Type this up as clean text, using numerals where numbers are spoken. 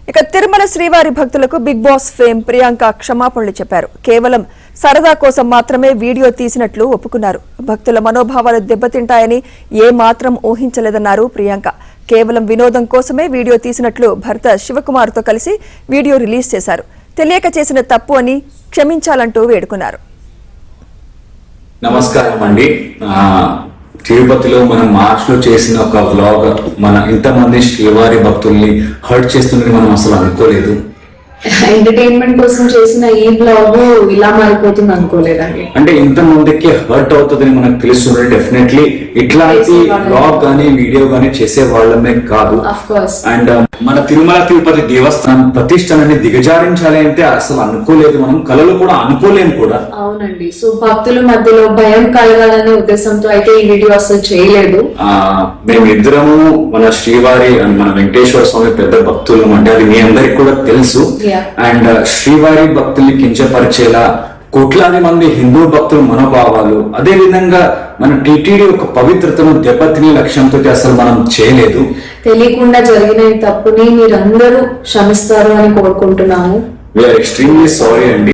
ఇక తిరుమల శ్రీవారి భక్తులకు బిగ్ బాస్ ఫేమ్ ప్రియాంక క్షమాపణలు చెప్పారు. కేవలం సరదా కోసం మాత్రమే వీడియో తీసినట్లు ఒప్పుకున్నారు. భక్తుల మనోభావాలు దెబ్బతింటాయని ఏ మాత్రం ఊహించలేదన్నారు ప్రియాంక. కేవలం వినోదం కోసమే వీడియో తీసినట్లు భర్త శివకుమార్తో కలిసి వీడియో రిలీజ్ చేశారు. తెలియక చేసిన తప్పు అని క్షమించాలంటూ వేడుకున్నారు. నమస్కారం అండి. తిరుపతిలో మనం మార్చ్ లో చేసిన ఒక వ్లాగ్ మన ఇంతమంది శ్రీవారి భక్తుల్ని హర్ట్ చేస్తుందని మనం అసలు అనుకోలేదు. ఎంటర్టైన్మెంట్ కోసం చేసిన ఈ బ్లాగ్ ఇలా మారిపోతుంది అనుకోలేదండి. అంటే ఇంతమందికి హర్ట్ అవుతుందని మనకు తెలుస్తుంది. డెఫినెట్లీ ఇట్లాంటి బ్లాగ్ గానీ వీడియో గానీ చేసే వాళ్ళమే కాదు. అండ్ మన తిరుమల తిరుపతి దేవస్థానం ప్రతిష్టని దిగజారించాలి అంటే అసలు అనుకోలేదు, మనం కలలో కూడా అనుకోలేము కూడా. అవునండి. సో భక్తుల మధ్యలో భయం కలగాలనే ఉద్దేశంతో అయితే ఈ వీడియో అసలు చేయలేదు. మేమిద్దరము మన శ్రీవారి మన వెంకటేశ్వర స్వామి పెద్ద భక్తులు అంటే అది మీ అందరికి కూడా తెలుసు. అండ్ శ్రీవారి భక్తుల్ని కించపరిచేలా కోట్లాది మంది హిందూ భక్తుల మనోభావాలు, అదే విధంగా మన టిటిడి యొక్క పవిత్రతను దెబ్బతినే లక్ష్యంతో అసలు మనం చేయలేదు. తెలియకుండా జరిగిన ఈ తప్పుని మీరందరూ క్షమిస్తారు అని కోరుకుంటున్నాము. వీఆర్ ఎక్స్ట్రీమ్లీ సారీ అండి.